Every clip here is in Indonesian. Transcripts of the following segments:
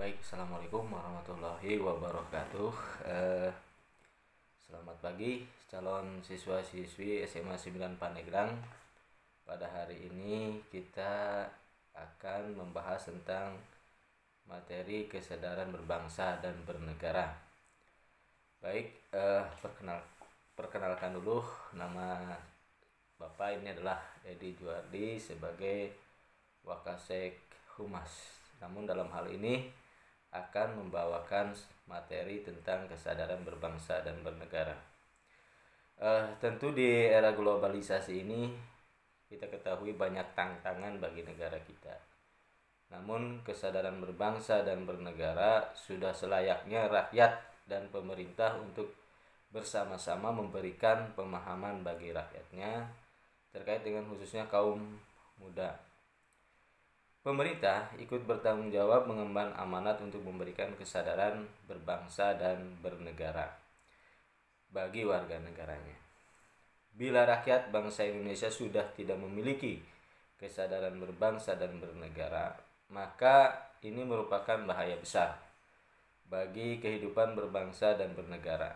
Baik, assalamualaikum warahmatullahi wabarakatuh. Selamat pagi, calon siswa-siswi SMA 9 Pandeglang. Pada hari ini kita akan membahas tentang materi kesadaran berbangsa dan bernegara. Baik, perkenalkan dulu, nama Bapak ini adalah Edi Juardi sebagai Wakasek Humas. Namun dalam hal ini akan membawakan materi tentang kesadaran berbangsa dan bernegara. Tentu di era globalisasi ini kita ketahui banyak tantangan bagi negara kita. Namun kesadaran berbangsa dan bernegara sudah selayaknya rakyat dan pemerintah untuk bersama-sama memberikan pemahaman bagi rakyatnya terkait dengan khususnya kaum muda. Pemerintah ikut bertanggung jawab mengemban amanat untuk memberikan kesadaran berbangsa dan bernegara bagi warga negaranya. Bila rakyat bangsa Indonesia sudah tidak memiliki kesadaran berbangsa dan bernegara, maka ini merupakan bahaya besar bagi kehidupan berbangsa dan bernegara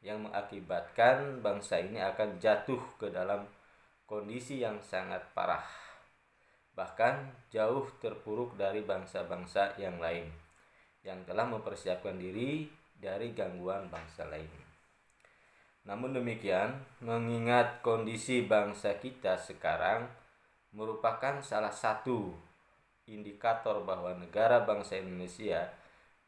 yang mengakibatkan bangsa ini akan jatuh ke dalam kondisi yang sangat parah, bahkan jauh terpuruk dari bangsa-bangsa yang lain yang telah mempersiapkan diri dari gangguan bangsa lain. Namun demikian, mengingat kondisi bangsa kita sekarang merupakan salah satu indikator bahwa negara bangsa Indonesia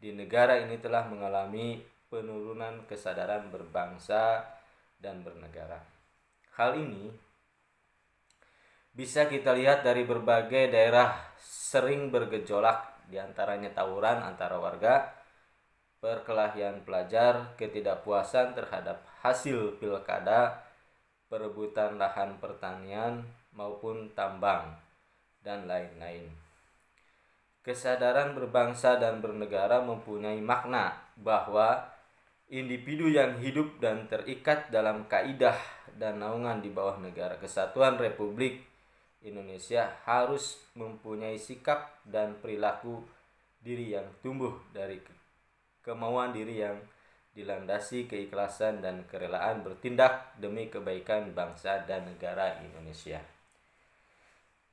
di negara ini telah mengalami penurunan kesadaran berbangsa dan bernegara. Hal ini bisa kita lihat dari berbagai daerah sering bergejolak, diantaranya tawuran antara warga, perkelahian pelajar, ketidakpuasan terhadap hasil pilkada, perebutan lahan pertanian maupun tambang, dan lain-lain. Kesadaran berbangsa dan bernegara mempunyai makna bahwa individu yang hidup dan terikat dalam kaidah dan naungan di bawah negara kesatuan Republik Indonesia harus mempunyai sikap dan perilaku diri yang tumbuh dari kemauan diri yang dilandasi keikhlasan dan kerelaan bertindak demi kebaikan bangsa dan negara Indonesia.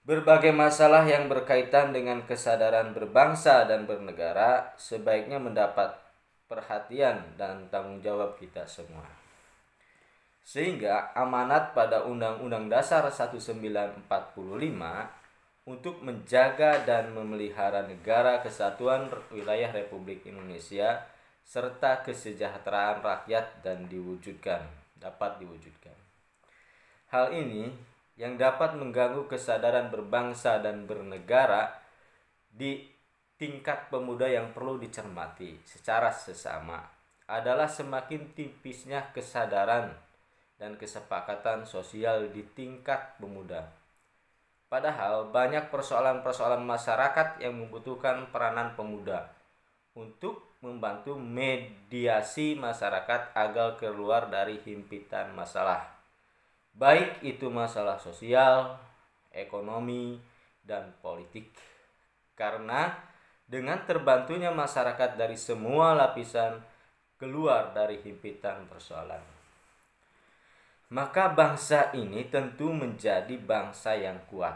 Berbagai masalah yang berkaitan dengan kesadaran berbangsa dan bernegara sebaiknya mendapat perhatian dan tanggung jawab kita semua. Sehingga amanat pada Undang-Undang Dasar 1945 untuk menjaga dan memelihara negara kesatuan wilayah Republik Indonesia serta kesejahteraan rakyat dapat diwujudkan. Hal ini yang dapat mengganggu kesadaran berbangsa dan bernegara di tingkat pemuda yang perlu dicermati secara sesama adalah semakin tipisnya kesadaran dan kesepakatan sosial di tingkat pemuda. Padahal banyak persoalan-persoalan masyarakat yang membutuhkan peranan pemuda untuk membantu mediasi masyarakat agar keluar dari himpitan masalah, baik itu masalah sosial, ekonomi, dan politik. Karena dengan terbantunya masyarakat dari semua lapisan keluar dari himpitan persoalan, maka bangsa ini tentu menjadi bangsa yang kuat,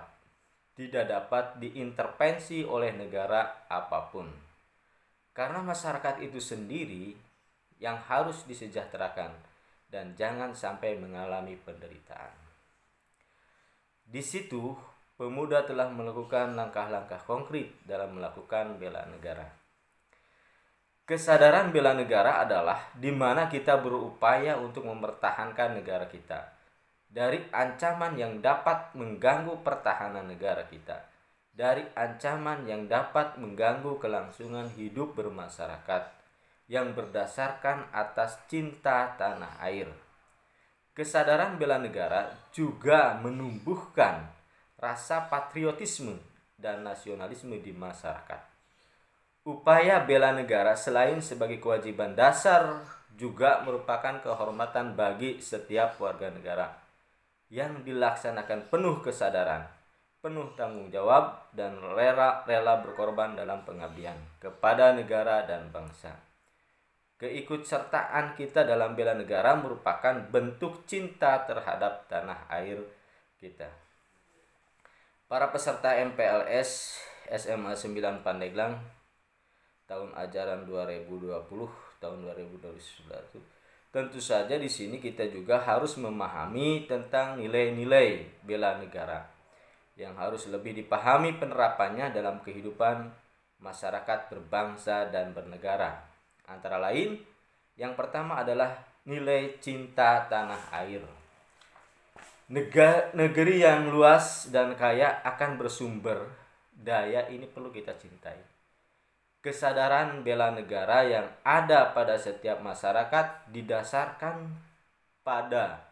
tidak dapat diintervensi oleh negara apapun. Karena masyarakat itu sendiri yang harus disejahterakan dan jangan sampai mengalami penderitaan. Di situ, pemuda telah melakukan langkah-langkah konkret dalam melakukan bela negara. Kesadaran bela negara adalah di mana kita berupaya untuk mempertahankan negara kita dari ancaman yang dapat mengganggu pertahanan negara kita, dari ancaman yang dapat mengganggu kelangsungan hidup bermasyarakat yang berdasarkan atas cinta tanah air. Kesadaran bela negara juga menumbuhkan rasa patriotisme dan nasionalisme di masyarakat. Upaya bela negara selain sebagai kewajiban dasar juga merupakan kehormatan bagi setiap warga negara yang dilaksanakan penuh kesadaran penuh tanggung jawab, dan rela berkorban dalam pengabdian kepada negara dan bangsa. Keikutsertaan kita dalam bela negara merupakan bentuk cinta terhadap tanah air kita. Para peserta MPLS SMA 9 Pandeglang tahun ajaran 2020 tahun 2021, tentu saja di sini kita juga harus memahami tentang nilai-nilai bela negara yang harus lebih dipahami penerapannya dalam kehidupan masyarakat berbangsa dan bernegara. Antara lain, yang pertama adalah nilai cinta tanah air. Negeri yang luas dan kaya akan bersumber daya ini perlu kita cintai. Kesadaran bela negara yang ada pada setiap masyarakat didasarkan pada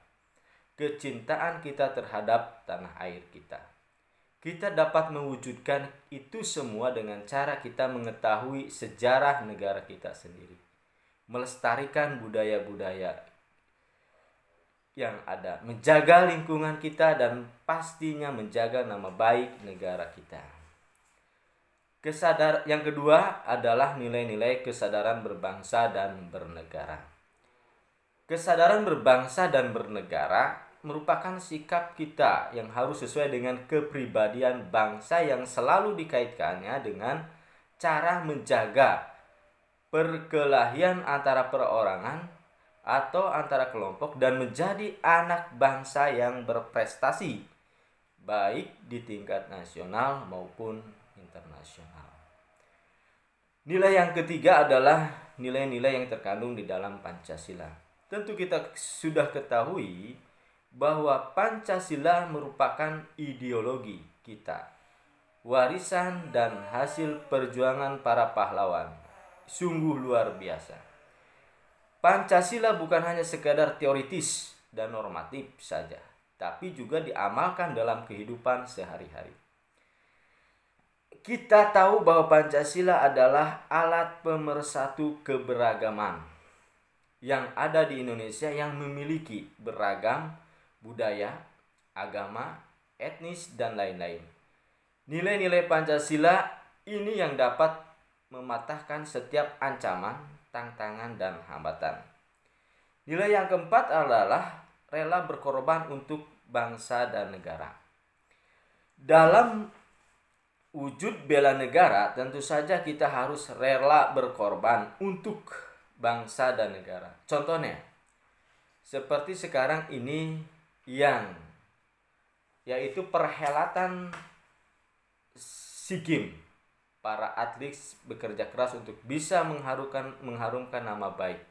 kecintaan kita terhadap tanah air kita. Kita dapat mewujudkan itu semua dengan cara kita mengetahui sejarah negara kita sendiri, melestarikan budaya-budaya yang ada, menjaga lingkungan kita, dan pastinya menjaga nama baik negara kita. Yang kedua adalah nilai-nilai kesadaran berbangsa dan bernegara. Kesadaran berbangsa dan bernegara merupakan sikap kita yang harus sesuai dengan kepribadian bangsa yang selalu dikaitkannya dengan cara menjaga perkelahian antara perorangan atau antara kelompok dan menjadi anak bangsa yang berprestasi baik di tingkat nasional maupun internasional. Nilai yang ketiga adalah nilai-nilai yang terkandung di dalam Pancasila. Tentu kita sudah ketahui bahwa Pancasila merupakan ideologi kita, warisan dan hasil perjuangan para pahlawan. Sungguh luar biasa. Pancasila bukan hanya sekadar teoritis dan normatif saja, tapi juga diamalkan dalam kehidupan sehari-hari. Kita tahu bahwa Pancasila adalah alat pemersatu keberagaman yang ada di Indonesia yang memiliki beragam budaya, agama, etnis, dan lain-lain. Nilai-nilai Pancasila ini yang dapat mematahkan setiap ancaman, tantangan, dan hambatan. Nilai yang keempat adalah rela berkorban untuk bangsa dan negara. Dalam wujud bela negara, tentu saja kita harus rela berkorban untuk bangsa dan negara. Contohnya, seperti sekarang ini yaitu perhelatan SEA Games. Para atlet bekerja keras untuk bisa mengharumkan nama baik.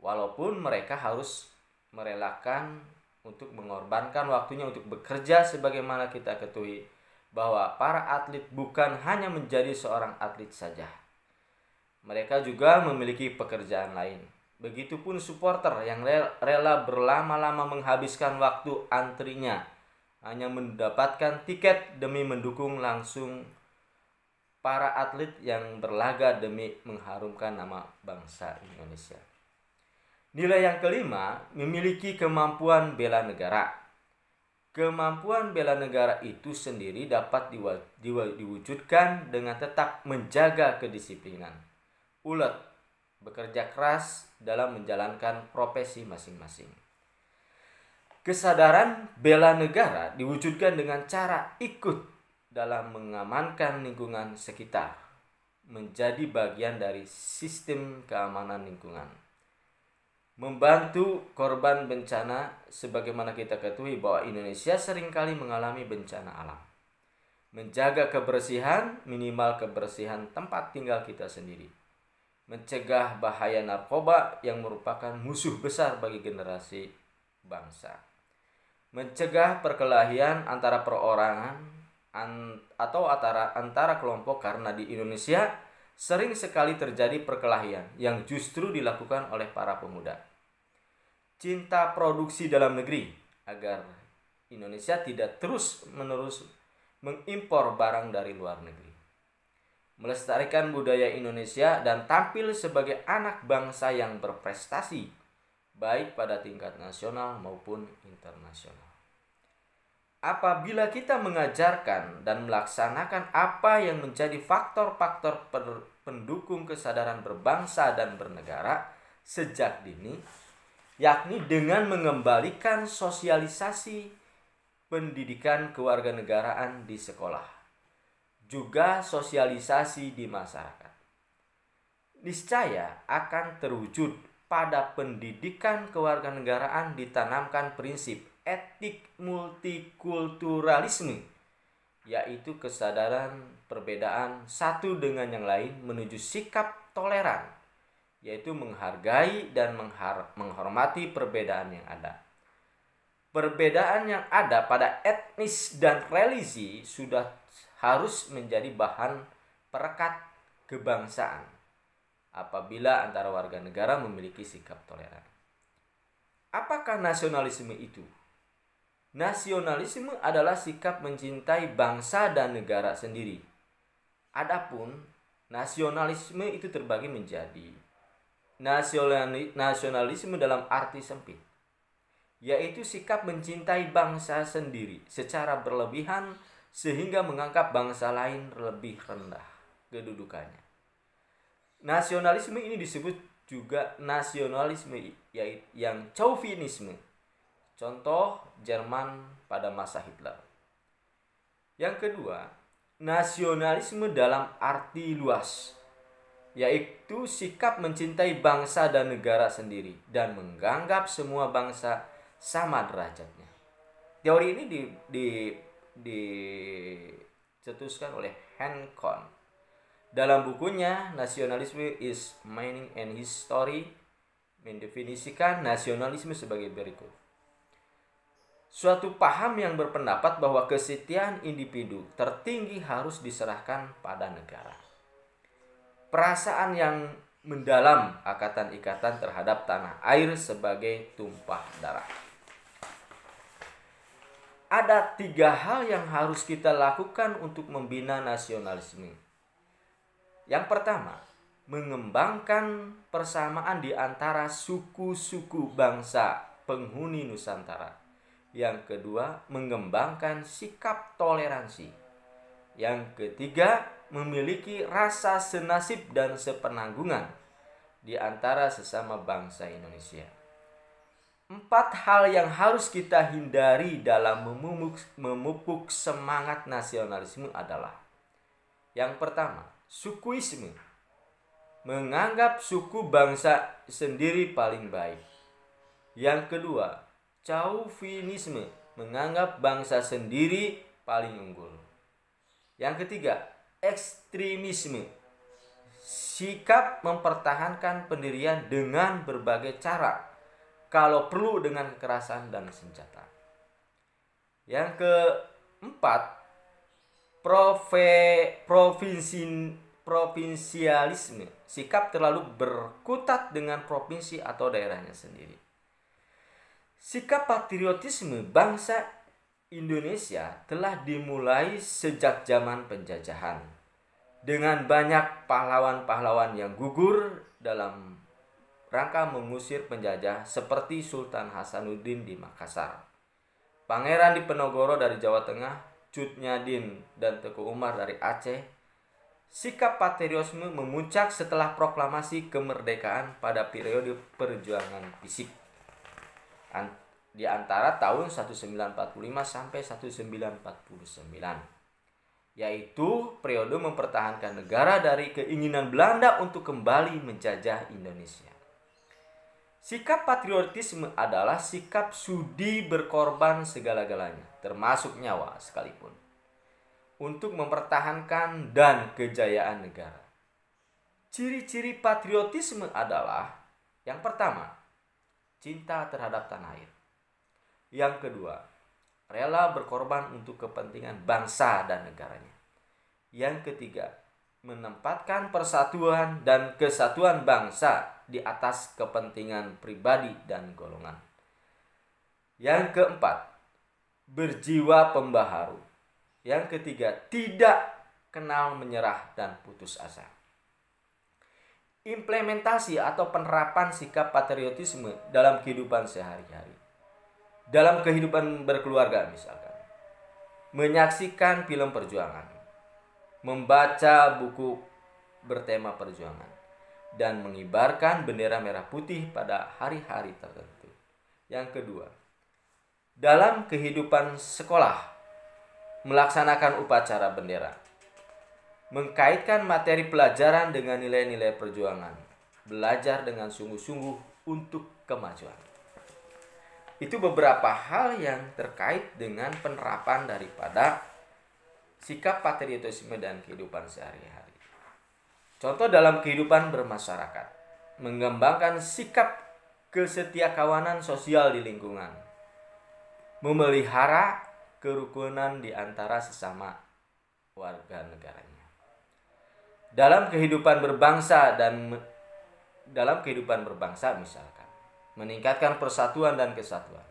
Walaupun mereka harus merelakan untuk mengorbankan waktunya untuk bekerja, sebagaimana kita ketahui bahwa para atlet bukan hanya menjadi seorang atlet saja. Mereka juga memiliki pekerjaan lain. Begitupun supporter yang rela berlama-lama menghabiskan waktu antrinya hanya mendapatkan tiket demi mendukung langsung para atlet yang berlaga demi mengharumkan nama bangsa Indonesia. Nilai yang kelima, memiliki kemampuan bela negara. Kemampuan bela negara itu sendiri dapat diwujudkan dengan tetap menjaga kedisiplinan, ulet, bekerja keras dalam menjalankan profesi masing-masing. Kesadaran bela negara diwujudkan dengan cara ikut dalam mengamankan lingkungan sekitar, menjadi bagian dari sistem keamanan lingkungan, membantu korban bencana, sebagaimana kita ketahui bahwa Indonesia seringkali mengalami bencana alam, menjaga kebersihan, minimal kebersihan tempat tinggal kita sendiri, mencegah bahaya narkoba yang merupakan musuh besar bagi generasi bangsa, mencegah perkelahian antara perorangan atau antara kelompok, karena di Indonesia sering sekali terjadi perkelahian yang justru dilakukan oleh para pemuda. Cinta produksi dalam negeri agar Indonesia tidak terus-menerus mengimpor barang dari luar negeri. Melestarikan budaya Indonesia dan tampil sebagai anak bangsa yang berprestasi baik pada tingkat nasional maupun internasional. Apabila kita mengajarkan dan melaksanakan apa yang menjadi faktor-faktor pendukung kesadaran berbangsa dan bernegara sejak dini, yakni dengan mengembalikan sosialisasi pendidikan kewarganegaraan di sekolah, juga sosialisasi di masyarakat, niscaya akan terwujud pada pendidikan kewarganegaraan ditanamkan prinsip etik multikulturalisme, yaitu kesadaran perbedaan satu dengan yang lain menuju sikap toleran, yaitu menghargai dan menghormati perbedaan yang ada. Perbedaan yang ada pada etnis dan religi sudah harus menjadi bahan perekat kebangsaan apabila antara warga negara memiliki sikap toleran. Apakah nasionalisme itu? Nasionalisme adalah sikap mencintai bangsa dan negara sendiri. Adapun nasionalisme itu terbagi menjadi nasionalisme dalam arti sempit, yaitu sikap mencintai bangsa sendiri secara berlebihan sehingga menganggap bangsa lain lebih rendah kedudukannya. Nasionalisme ini disebut juga nasionalisme yang chauvinisme. Contoh Jerman pada masa Hitler. Yang kedua, nasionalisme dalam arti luas, yaitu sikap mencintai bangsa dan negara sendiri dan menganggap semua bangsa sama derajatnya. Teori ini dicetuskan oleh Hancon dalam bukunya Nationalism is Meaning and History, mendefinisikan nasionalisme sebagai berikut. Suatu paham yang berpendapat bahwa kesetiaan individu tertinggi harus diserahkan pada negara. Perasaan yang mendalam akan ikatan terhadap tanah air sebagai tumpah darah. Ada 3 hal yang harus kita lakukan untuk membina nasionalisme. Yang pertama, mengembangkan persamaan di antara suku-suku bangsa penghuni Nusantara. Yang kedua, mengembangkan sikap toleransi. Yang ketiga, memiliki rasa senasib dan sepenanggungan di antara sesama bangsa Indonesia. 4 hal yang harus kita hindari dalam memupuk semangat nasionalisme adalah: yang pertama, sukuisme, menganggap suku bangsa sendiri paling baik. Yang kedua, chauvinisme, menganggap bangsa sendiri paling unggul. Yang ketiga, ekstremisme, sikap mempertahankan pendirian dengan berbagai cara, kalau perlu dengan kekerasan dan senjata. Yang keempat, provinsialisme, sikap terlalu berkutat dengan provinsi atau daerahnya sendiri. Sikap patriotisme bangsa Indonesia telah dimulai sejak zaman penjajahan, dengan banyak pahlawan-pahlawan yang gugur dalam rangka mengusir penjajah seperti Sultan Hasanuddin di Makassar, Pangeran Diponegoro dari Jawa Tengah, Cut Nyadin dan Teku Umar dari Aceh. Sikap patriotisme memuncak setelah proklamasi kemerdekaan pada periode perjuangan fisik di antara tahun 1945 sampai 1949, yaitu periode mempertahankan negara dari keinginan Belanda untuk kembali menjajah Indonesia. Sikap patriotisme adalah sikap sudi berkorban segala-galanya, termasuk nyawa sekalipun, untuk mempertahankan dan kejayaan negara. Ciri-ciri patriotisme adalah: yang pertama, cinta terhadap tanah air. Yang kedua, rela berkorban untuk kepentingan bangsa dan negaranya. Yang ketiga, menempatkan persatuan dan kesatuan bangsa di atas kepentingan pribadi dan golongan. Yang keempat, berjiwa pembaharu. Yang ketiga, tidak kenal menyerah dan putus asa. Implementasi atau penerapan sikap patriotisme dalam kehidupan sehari-hari, dalam kehidupan berkeluarga misalkan, menyaksikan film perjuangan, membaca buku bertema perjuangan, dan mengibarkan bendera merah putih pada hari-hari tertentu. Yang kedua, dalam kehidupan sekolah, melaksanakan upacara bendera, mengkaitkan materi pelajaran dengan nilai-nilai perjuangan, belajar dengan sungguh-sungguh untuk kemajuan. Itu beberapa hal yang terkait dengan penerapan daripada sikap patriotisme dan kehidupan sehari-hari. Contoh dalam kehidupan bermasyarakat, mengembangkan sikap kesetiakawanan sosial di lingkungan, memelihara kerukunan di antara sesama warga negaranya. Dalam kehidupan berbangsa misalkan, meningkatkan persatuan dan kesatuan,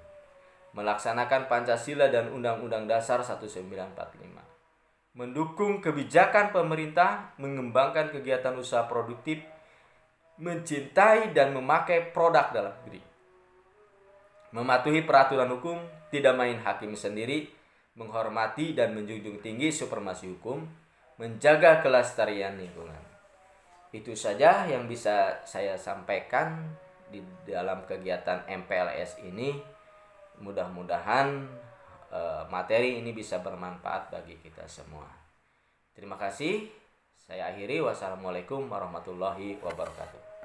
melaksanakan Pancasila dan Undang-Undang Dasar 1945, mendukung kebijakan pemerintah, mengembangkan kegiatan usaha produktif, mencintai dan memakai produk dalam negeri, mematuhi peraturan hukum, tidak main hakim sendiri, menghormati dan menjunjung tinggi supremasi hukum, menjaga kelestarian lingkungan. Itu saja yang bisa saya sampaikan di dalam kegiatan MPLS ini. Mudah-mudahan materi ini bisa bermanfaat bagi kita semua. Terima kasih. Saya akhiri. Wassalamualaikum warahmatullahi wabarakatuh.